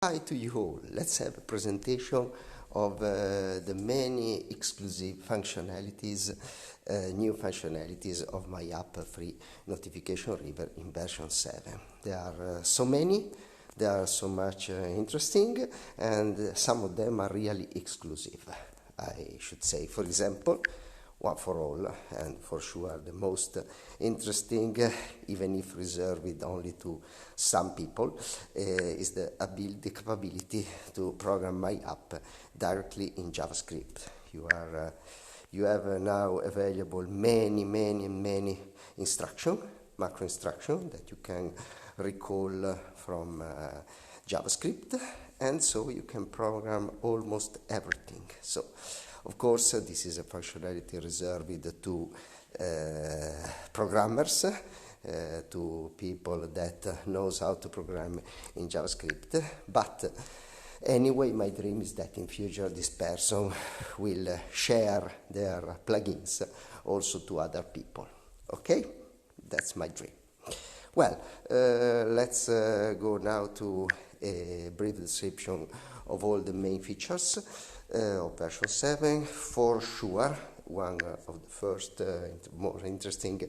Hi to you all. Let's have a presentation of the many exclusive functionalities, new functionalities of my app Free Notification River in version 7. There are so many, they are so much interesting, and some of them are really exclusive, I should say. For example, one for all, and for sure the most interesting, even if reserved only to some people, is the capability to program my app directly in JavaScript. You have now available many macro instruction that you can recall from JavaScript, and so you can program almost everything. So, of course, this is a functionality reserved to programmers, to people that knows how to program in JavaScript. But anyway, my dream is that in future this person will share their plugins also to other people. Okay? That's my dream. Well, let's go now to a brief description of all the main features of version 7. For sure, one of the first more interesting,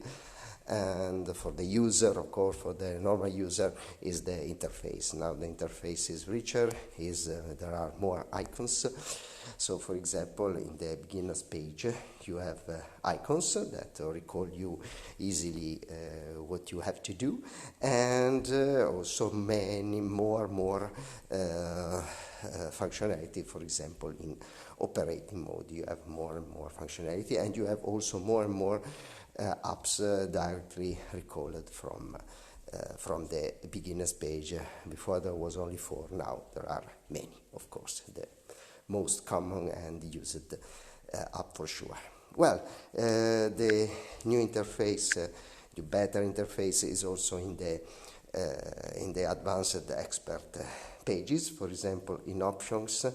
and for the user, of course, for the normal user, is the interface. Now the interface is richer, there are more icons. So, for example, in the beginner's page, you have icons that recall you easily what you have to do, and also many more functionality. For example, in operating mode, you have more and more functionality, and you have also more and more apps directly recalled from the beginner's page. Before there was only 4, now there are many, of course. The most common and used app for sure. Well, the new interface, the better interface, is also in the advanced expert pages. For example, in options,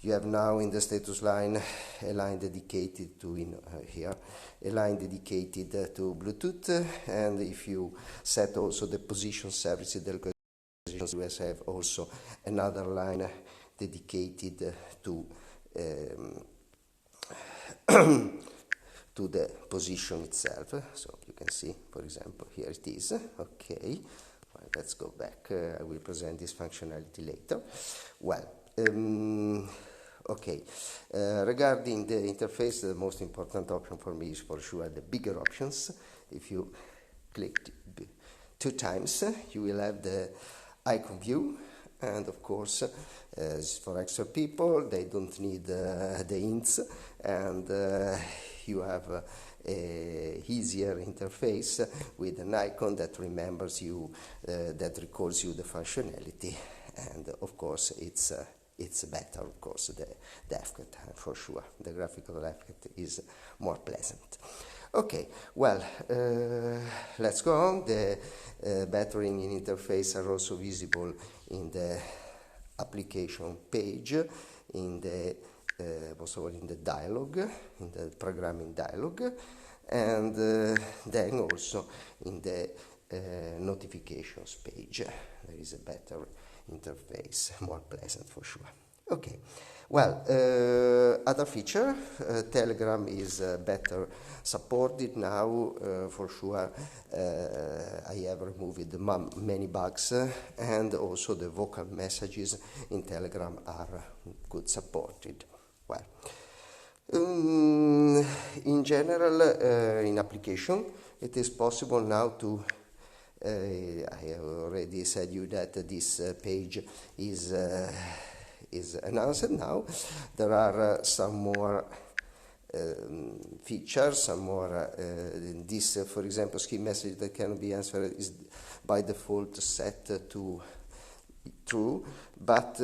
you have now in the status line a line dedicated to a line dedicated to Bluetooth, and if you set also the position services, you have also another line dedicated to to the position itself. So you can see, for example, here it is. Okay, well, let's go back. I will present this functionality later. Well, okay, regarding the interface, the most important option for me is for sure the bigger options. If you click 2 times, you will have the icon view. And of course, for extra people, they don't need the hints, and you have a easier interface with an icon that remembers you, that recalls you the functionality, and of course it's better. Of course, the effect for sure, the graphical effect is more pleasant. Okay, well, let's go on. The battering in interface are also visible in the application page, in the also in the dialog, in the programming dialog, and then also in the notifications page. There is a better interface, more pleasant for sure. Okay, well, other feature, Telegram is better supported now. For sure, I have removed many bugs, and also the vocal messages in Telegram are good supported. Well, in general, in application, it is possible now to I have already said you that this page is announced now. There are some more features, some more this, for example, scheme message that can be answered is by default set to true, but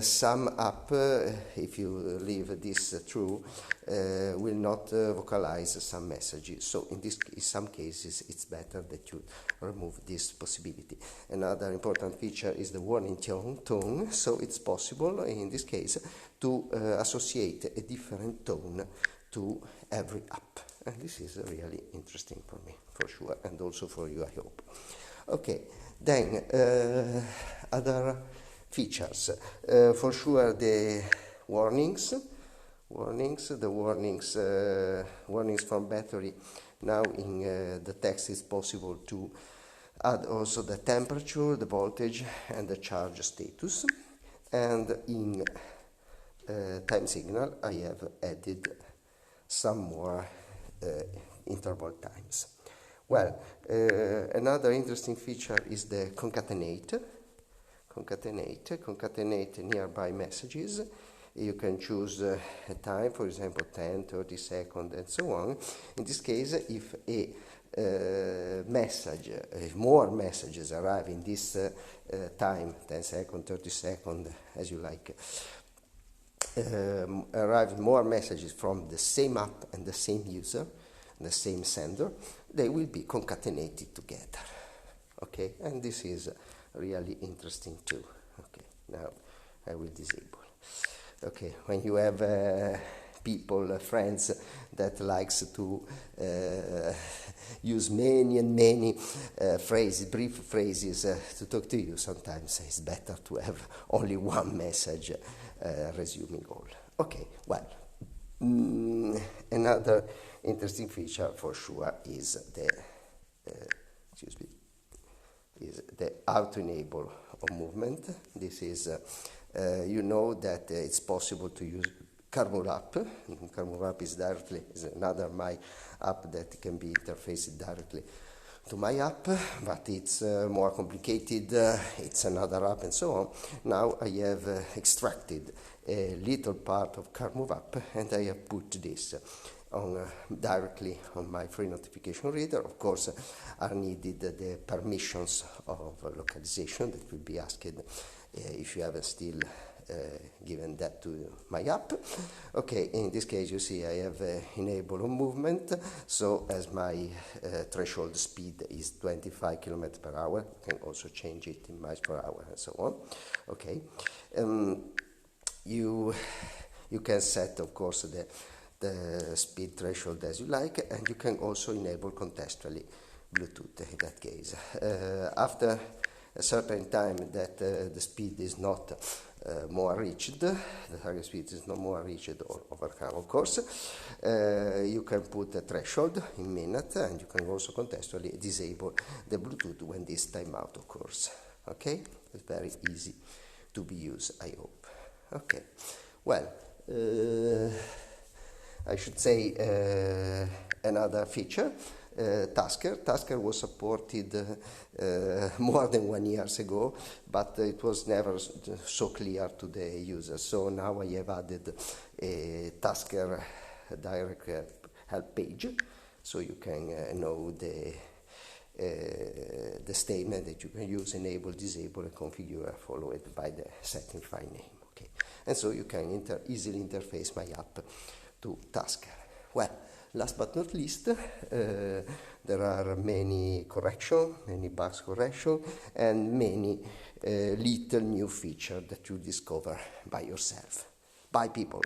some app, if you leave this true, will not vocalize some messages. So in some cases, it's better that you remove this possibility. Another important feature is the warning tone. So it's possible in this case to associate a different tone to every app. And this is really interesting for me, for sure, and also for you, I hope. Okay, then other features. For sure, the warnings, warnings from battery. Now in the text it's possible to add also the temperature, the voltage, and the charge status. And in time signal, I have added some more interval times. Well, another interesting feature is the concatenate nearby messages. You can choose a time, for example 10, 30 seconds and so on. In this case, if a if more messages arrive in this time, 10 seconds, 30 seconds, as you like, arrive more messages from the same app and the same user, the same sender, they will be concatenated together. Okay, and this is really interesting too. Okay, now I will disable. Okay, when you have people, friends that likes to use many and many phrases, brief phrases to talk to you, sometimes it's better to have only one message resuming all. Okay, well, another interesting feature for sure is the auto enable of movement. This is you know that it's possible to use Carmor app. Carmor app is another my app that can be interfaced directly to my app, but it's more complicated. It's another app and so on. Now I have extracted a little part of Carmor app and I have put this on directly on my free notification reader. Of course, are needed the permissions of localization that will be asked if you haven't still given that to my app. Okay, in this case you see I have enabled on movement, so as my threshold speed is 25 km per hour, you can also change it in miles per hour and so on. Okay, you can set of course the speed threshold as you like, and you can also enable contextually Bluetooth in that case. After a certain time that the speed is not more reached, the target speed is not more reached or overcome, of course, you can put a threshold in minutes, and you can also contextually disable the Bluetooth when this timeout occurs. Okay, it's very easy to be used, I hope. Okay, well, I should say another feature. Tasker was supported more than 1 year ago, but it was never so clear to the user. So now I have added a Tasker direct help page, so you can know the statement that you can use, enable, disable, and configure, followed by the setting file name. Okay, and so you can easily interface my app to Tasker. Well, last but not least, there are many corrections, many bugs correction, and many little new features that you discover by yourself. Bye, people.